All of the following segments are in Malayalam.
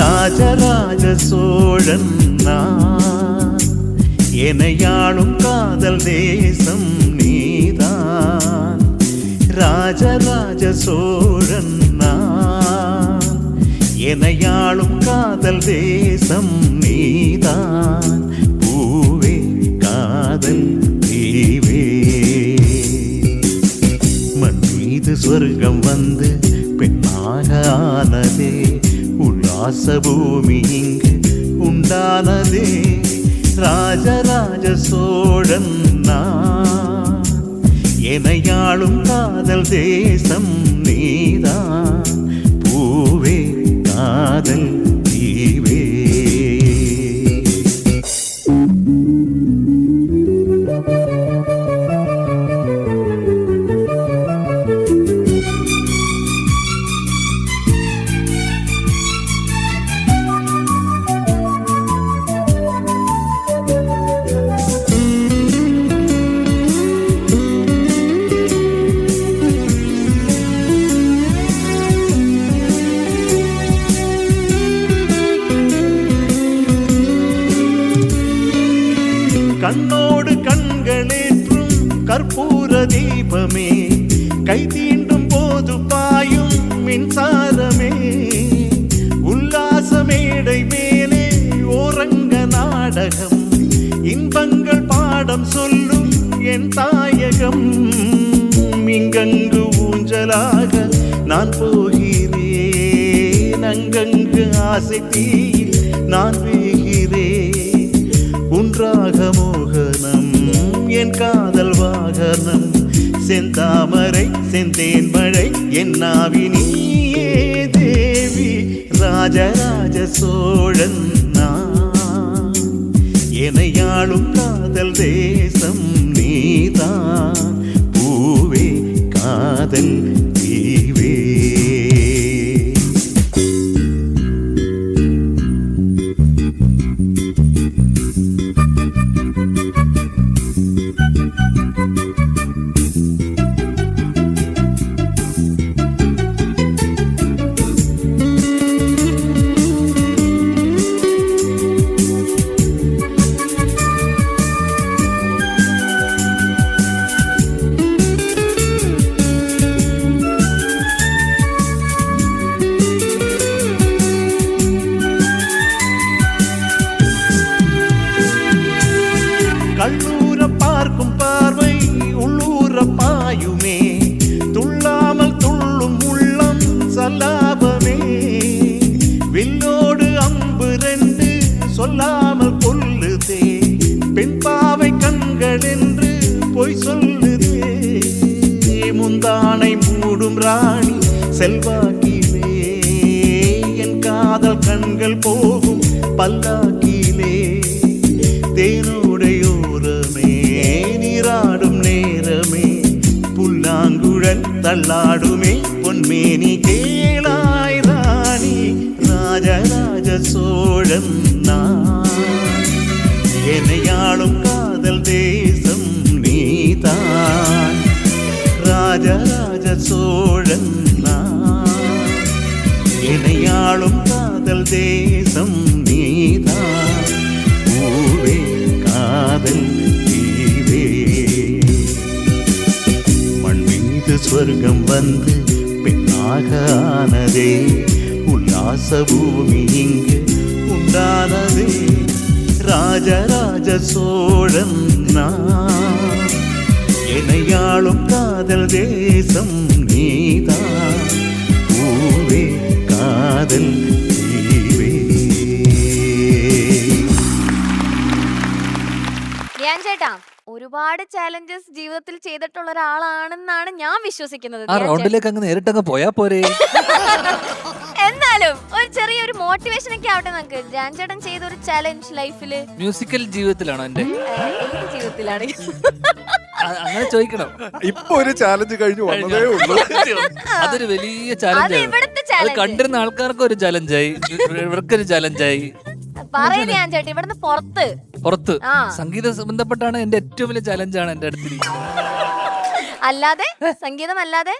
ராஜராஜ சோழன் நான், எனையாளும் காதல் தேசம் நீதான். ராஜராஜ சோழன் நான், எனையாளும் காதல் தேசம் நீதான். பூவே காதல் தீவே, மண் மீது சொர்க்கம் வந்து பெண்ணாக ஆனதே, உல்லாச பூமி இங்கு உண்டானதே. ராஜராஜ சோழன் நான், எனையாளும் காதல் தேசம் நீதான். பூவே காதல் தீவே. கண்ணோடு கண்களேற்றும் கற்பூர தீபமே, கை தீண்டும் போது பாயும் மின்சாரமே. உல்லாச மேடை மேலே ஓரங்க நாடகம், இன்பங்கள் பாடம் சொல்லும் என் தாயகம். இங்கங்கு ஊஞ்சலாக நான் போகிறேன், அங்கங்கு ஆசை தீயில் நான் வேகிறேன். உன்றாக மோகனம் என் காதல் வாகனம், செந்தாமரை செந்தேன் மழை என் நாவி நீயே தேவி. ராஜராஜ சோழன் நான், எனையாளும் காதல் தேசம் நீதான். பூவே காதல் தீவே. கள்ளூர பார்க்கும் பார்வை உள்ளூர பாயுமே, துள்ளாமல் துள்ளும் உள்ளம் சல்லாபமே. வில்லோடு அம்பு ரெண்டு சொல்லாமல் கொல்லுதே, பெண் பாவை கண்கள் என்று பொய் சொல்லுதே. முந்தானை மூடும் ராணி செல்வாக்கிலே, என் காதல் கண்கள் போகும் பல்லாக்கிலே. தேனோடையோரமே நீராடும் நேரமே, புல்லாங்குழல் தள்ளாடுமே பொன்மேனி கேளாய் ராணி. ராஜராஜ சோழன் நான், எனையாளும் காதல் தேசம் நீதான். ராஜராஜ சோழன் நான், எனையாளும் காதல் தேசம் நீதான். பூவே காதல் தீவே, மண் மீது சொர்க்கம் வந்து பெண்ணாக ஆனதே, உல்லாச பூமி இங்கு உண்டானதே. ராஜராஜ சோழன் நான், எனையாளும் காதல் தேசம் நீதான். பூவே காதல் தீவே. ചേട്ടാ, ഒരുപാട് ചാലഞ്ചസ് ജീവിതത്തിൽ ചെയ്തിട്ടുള്ള ഒരാളാണെന്നാണ് ഞാൻ വിശ്വസിക്കുന്നത്. ആ റൗണ്ടിലേക്ക് അങ്ങ് നേരിട്ടങ്ങ് പോയാ പോരെ. എന്നാലും ഒരു ചെറിയൊരു മോട്ടിവേഷൻ ഒക്കെ ആവട്ടെ നമുക്ക്. ധ്യാൻ ചേട്ടൻ ചെയ്ത ഒരു ചാലഞ്ച് ലൈഫില്, മ്യൂസിക്കൽ ജീവിതത്തിലാണോ എന്റെ ജീവിതത്തിലാണ് അങ്ങനെ ചോദിക്കണം. ഇപ്പൊ ഒരു ചാലഞ്ച് കഴിഞ്ഞു വന്നതേ ഉള്ളൂ. അതൊരു വലിയ അത് ചാലഞ്ച്. ഇവിടുത്തെ അത് ചാലഞ്ച് കണ്ടിരുന്ന ആൾക്കാർക്ക് ഒരു ചലഞ്ചായി, ഇവർക്കൊരു ചലഞ്ചായി. പറയുന്നത് ഞാൻ ചേട്ടാ ഇവിടുന്ന് പുറത്ത് ആ. സംഗീത ബന്ധപ്പെട്ടാണ് എന്റെ ഏറ്റവും വലിയ ചലഞ്ചാണ് എന്റെ അടുത്തിരിക്കുന്നത്. അല്ലാതെ സംഗീതം അല്ലാതെ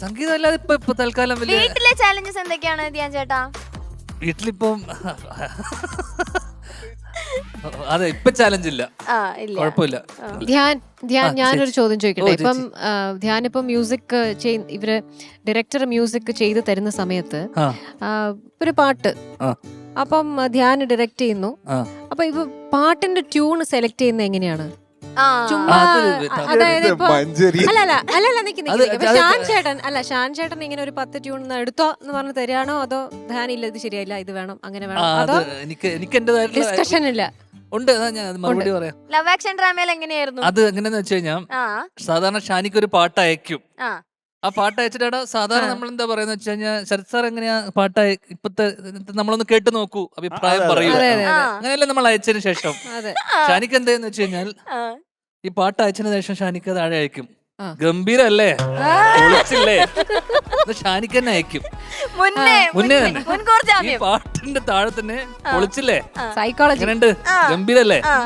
സംഗീതം അല്ലാതെ ഇപ്പൊ തൽക്കാലം വലിയ വീട്ടിലെ ചാലഞ്ചസ് എന്തൊക്കെയാണ് ധ്യാൻ ചേട്ടാ? വീട്ടിലിപ്പം അതെ ഇപ്പൊ ചാലഞ്ച് ഇല്ല, ആ ഇല്ല. കുഴപ്പമില്ല. ധ്യാൻ ഞാനൊരു ചോദ്യം ചോദിക്കട്ടെ? ഓ, ഇപ്പം ധ്യാൻ ഇപ്പം മ്യൂസിക് ഇവര് ഡയറക്ടർ മ്യൂസിക് ചെയ്ത് തരുന്ന സമയത്ത് ആ, ഒരു പാട്ട് ആ. അപ്പം ധ്യാൻ ഡയറക്ട് ചെയ്യുന്നു. ആ. അപ്പൊ ഇപ്പൊ പാട്ടിന്റെ ട്യൂൺ സെലക്ട് ചെയ്യുന്നത് എങ്ങനെയാണ്? ആ. ചുമ്മാ അതായത് ഇപ്പൊ മഞ്ചേരി അല്ലല്ല നിക്ക് അത് ഷാൻ ചേട്ടൻ ഇങ്ങനെ ഒരു 10 ട്യൂൺ എടുത്തോ എന്ന് പറഞ്ഞ് തരികയാണോ, അതോ ധ്യാൻ ഇല്ല ഇത് ശരിയല്ല ഇത് വേണം അങ്ങനെ വേണം, അതോ എനിക്ക് എന്റേതായിട്ടുള്ള ഡിസ്കഷൻ ഇല്ല? ഉണ്ട്, അതാ ഞാൻ മറുപടി പറയാം. ലവ് ആക്ഷൻ ഡ്രാമയിൽ എങ്ങനെയായിരുന്നു? അത് എങ്ങനെയാന്ന് വെച്ച് കഴിഞ്ഞാൽ ആ സാധാരണ ഷാനിക്ക് ഒരു പാട്ട് അയക്കും. ആ ആ പാട്ട് അയച്ചിട്ടാ സാധാരണ നമ്മൾ എന്താ പറയാന്ന് വെച്ച് കഴിഞ്ഞാൽ ശരത് സാർ എങ്ങനെയാ പാട്ട് ഇപ്പത്തെ നമ്മളൊന്ന് കേട്ട് നോക്കൂ, അഭിപ്രായം പറയൂ. അതെ, അതെ, ആ. അങ്ങനെയല്ലേ നമ്മൾ അയച്ചതിന് ശേഷം. അതെ. ഷാനിക്ക് എന്താന്ന് വെച്ച് കഴിഞ്ഞാൽ ആ. ഈ പാട്ട് അയച്ചതിന് ശേഷം ഷാനിക്ക് താഴെ അയക്കും, ആ. ഗംഭീരല്ലേ, പൊളിച്ചില്ലേ, ഷാനിക്ക് തന്നെ അയക്കും. മുന്നേ തന്നെ മുൻകൂർ ഈ ജാമ്യം. പാട്ടിന്റെ താഴെ തന്നെ പൊളിച്ചില്ലേ, സൈക്കോളജി എങ്ങനെയുണ്ട്, ഗംഭീരല്ലേ. ആ.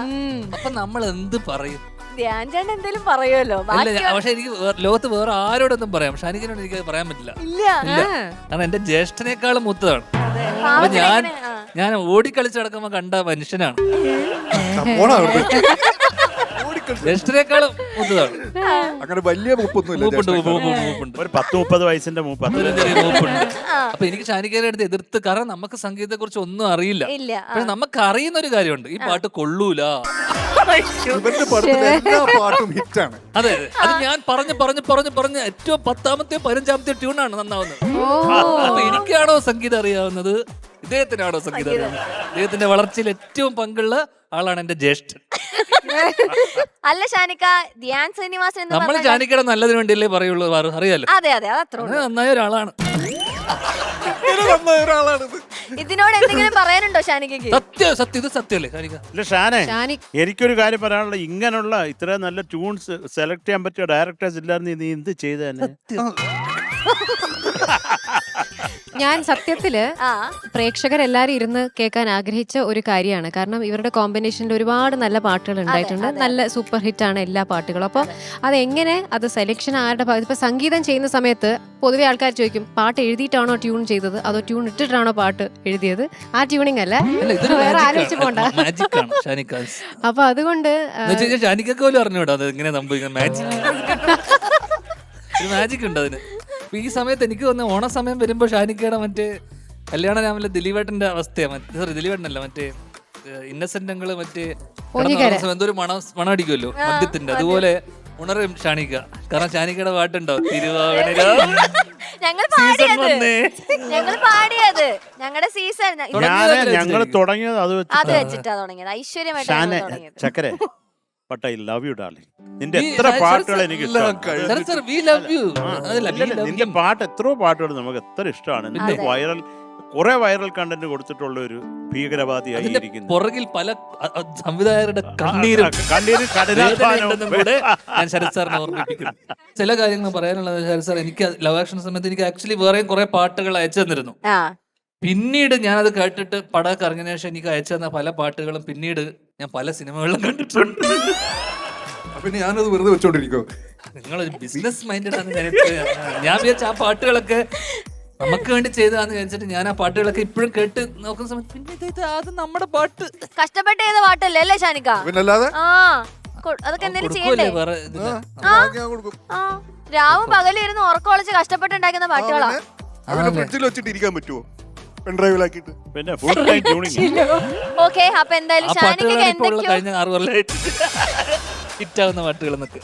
അപ്പൊ നമ്മൾ എന്ത് പറയും? ധ്യാൻ ചേട്ടൻ എന്തേലും പറയുമല്ലോ. അല്ല, പക്ഷെ എനിക്ക് ലോകത്ത് വേറെ ആരോടൊന്നും പറയാം, ഷാനിക്കിനോട് എനിക്ക് പറയാൻ പറ്റില്ല. ഇല്ല. ഇല്ല, കാരണം എന്റെ ജ്യേഷ്ഠനേക്കാളും മൂത്തതാണ്. അപ്പൊ പാവത്തിന് ഞാൻ എങ്ങനെ? ആ. ഞാൻ ഓടിക്കളിച്ച് നടക്കുമ്പോ കണ്ട മനുഷ്യനാണ്, ജ്യേഷ്ഠനേക്കാളും മൂത്തതാണ്. അങ്ങനെ വലിയ മൂപ്പൊന്നുമില്ല. മൂപ്പുണ്ട്. ഒരു 10-30 വയസ്സിന്റെ മൂപ്പ്. അതിന് ചെറിയ മൂപ്പുണ്ട്. ആ. അപ്പൊ എനിക്ക് ഷാനിക്കേനെ അടുത്ത് എതിർത്ത്, കാരണം നമുക്ക് സംഗീതത്തെ കുറിച്ച് ഒന്നും അറിയില്ല. ഇല്ല. ആ. പക്ഷെ നമുക്ക് അറിയുന്ന ഒരു കാര്യമുണ്ട്, ഈ പാട്ട് കൊള്ളൂല. ഇവരുടെ പടത്തിലെ എല്ലാ പാട്ടും ഹിറ്റാണ്. അതെ, അത് ഞാൻ പറഞ്ഞ് ഏറ്റവും 10ാമത്തെ 15ാമത്തെ ട്യൂണാണ് നന്നാവുന്നത്. അപ്പൊ എനിക്കാണോ സംഗീതം അറിയാവുന്നത്, ഇദ്ദേഹത്തിനാണോ സംഗീതം അറിയാവുന്നത്? ഇദ്ദേഹത്തിന്റെ വളർച്ചയിൽ ഏറ്റവും പങ്കുള്ള ആളാണ് എന്റെ ജ്യേഷ്ഠൻ. അല്ല ഷാനിക്ക, ധ്യാൻ ശ്രീനിവാസൻ എന്ന് നമ്മൾ പറഞ്ഞാൽ- ഷാനിക്കയുടെ നല്ലതിന് വേണ്ടിയല്ലേ പറയുള്ളൂ, അറിയാലോ. അതെ അതെ അതത്ര അങ്ങനെ നന്നായ ഒരാളാണ്. ഒരാളാണിത്. ഇതിനോട് എന്തെങ്കിലും പറയാനുണ്ടോ ഷാനിക്കയ്ക്ക്? സത്യം ഇത് സത്യമല്ലേ ഷാനിക്ക? ഇല്ല ഷാനെ, ഷാനി എനിക്കൊരു കാര്യം പറയാനുള്ള, ഇങ്ങനെയുള്ള ഇത്ര നല്ല ട്യൂൺസ് സെലക്ട് ചെയ്യാൻ പറ്റിയ ഡയറക്ടേഴ്സ് ഇല്ലായിരുന്നു നീ എന്ത് ചെയ്തേനെ? ഞാൻ സത്യത്തില് ആ പ്രേക്ഷകരെല്ലാരും ഇരുന്ന് കേൾക്കാൻ ആഗ്രഹിച്ച ഒരു കാര്യമാണ്. കാരണം ഇവരുടെ കോമ്പിനേഷനിൽ ഒരുപാട് നല്ല പാട്ടുകൾ ഉണ്ടായിട്ടുണ്ട്, നല്ല സൂപ്പർ ഹിറ്റ് ആണ് എല്ലാ പാട്ടുകളും. അപ്പോൾ അതെങ്ങനെ അത് സെലക്ഷൻ ആരുടെ ഭാഗത്ത്, ഇപ്പൊ സംഗീതം ചെയ്യുന്ന സമയത്ത് പൊതുവെ ആൾക്കാർ ചോദിക്കും പാട്ട് എഴുതിയിട്ടാണോ ട്യൂൺ ചെയ്തത് അതോ ട്യൂൺ ഇട്ടിട്ടാണോ പാട്ട് എഴുതിയത്? ആ ട്യൂണിങ് അല്ല, വേറെ ആലോചിച്ച് പോണ്ട. മാജിക്കാണ് ഷാനിക്ക. അപ്പൊ അതുകൊണ്ട് ഷാനിക്കൊക്കെ പോലും അറിഞ്ഞൂടാ അത് എങ്ങനെ സംഭവിക്കുന്നത്. മാജിക് ഉണ്ട് അതിന്. ഈ സമയത്ത് എനിക്ക് തോന്നുന്നു ഓണസമയം വരുമ്പോ ഷാനിക്കയുടെ മറ്റേ കല്യാണ രാമനിലെ ദിലീപേട്ടന്റെ അവസ്ഥയാണ്. സോറി, ദിലീപേട്ടനല്ല, മറ്റേ ഇന്നസെന്റ് അങ്കിള് മറ്റേ എന്തൊരു മണം അടിക്കുമല്ലോ മദ്യത്തിന്റെ, അതുപോലെ ഉണരും ഷാനിക്ക. കാരണം ഷാനിക്കയുടെ പാട്ടുണ്ടോ, തിരുവാവണിര ഞങ്ങൾ പാടിയത് ഞങ്ങളുടെ സീസൺ ഞങ്ങൾ തുടങ്ങിയത് അത് വെച്ചിട്ടാ തുടങ്ങിയത്. ഐശ്വര്യമായിട്ടാണ് തുടങ്ങിയത്. ചക്കരെ but I love you darling. നിന്റെ എത്ര പാട്ടുകൾ എനിക്ക് നിന്റെ പാട്ട്, എത്രയോ പാട്ടുകൾ നമുക്ക് എത്ര ഇഷ്ടമാണ്. നിന്റെ കുറെ വൈറൽ കണ്ടന്റ് കൊടുത്തിട്ടുള്ള ഒരു ഭീകരവാദിയായി ഇരിക്കുന്നു. പുറകിൽ പല സംവിധായകരുടെ കണ്ണീരും കൂടെ ഞാൻ ശരത് സാറിനെ ഓർമ്മിപ്പിക്കുന്നു. ചില കാര്യങ്ങൾ പറയാനുള്ളത് ശരത് സാർ, എനിക്ക് ലവ് ആക്ഷൻ സമയത്ത് എനിക്ക് ആക്ച്വലി വേറെയും കുറെ പാട്ടുകൾ അയച്ചു തന്നിരുന്നു. പിന്നീട് ഞാനത് കേട്ടിട്ട് പടമൊക്കെ ഇറങ്ങിയ ശേഷം എനിക്ക് അയച്ചു തന്ന പല പാട്ടുകളും പിന്നീട് ഞാൻ പല സിനിമകളിലും കണ്ടിട്ടുണ്ട്. പിന്നെ ഞാനത് വെറുതെ വെച്ചോണ്ടിരിക്കോ? നിങ്ങളൊരു ബിസിനസ് മൈൻഡഡ് ആണ്. ഞാൻ വിചാരിച്ച ആ പാട്ടുകളൊക്കെ നമുക്ക് വേണ്ടി ചെയ്തതാന്ന് വിചാരിച്ചിട്ട് ഞാൻ ആ പാട്ടുകളൊക്കെ ഇപ്പോഴും കേട്ട് നോക്കുന്ന സമയത്ത് പിന്നെ അത് നമ്മുടെ പാട്ട് കഷ്ടപ്പെട്ട് ചെയ്ത പാട്ടല്ലേ അല്ലേ ഷാനിക്ക? പിന്നല്ലാതെ ആ അതൊക്കെ എന്തെങ്കിലും ചെയ്യണ്ടേ? വേറെ ഇതില്ല. ഞാൻ കൊടുക്കും. ആ രാവും പകലും ഇരുന്ന് ഉറക്കം ഒളിച്ച് കഷ്ടപ്പെട്ടുണ്ടാക്കുന്ന പാട്ടുകളാ. അവനെ ഫ്രിഡ്ജിൽ വെച്ചിട്ട് ഇരിക്കാൻ പറ്റുമോ? പെൺഡ്രൈവിലാക്കിട്ട്. പിന്നെ ഫുൾ ടൈം ട്യൂണിംഗ്. ഓക്കെ, അപ്പൊ എന്തായാലും ആ ഷാനിക്ക പാട്ടുകളാണ് ഇപ്പോൾ ഉള്ള എന്തൊക്കെയോ കഴിഞ്ഞ 6 കൊല്ലമായിട്ട് ഹിറ്റാവുന്ന പാട്ടുകൾ എന്നൊക്കെ.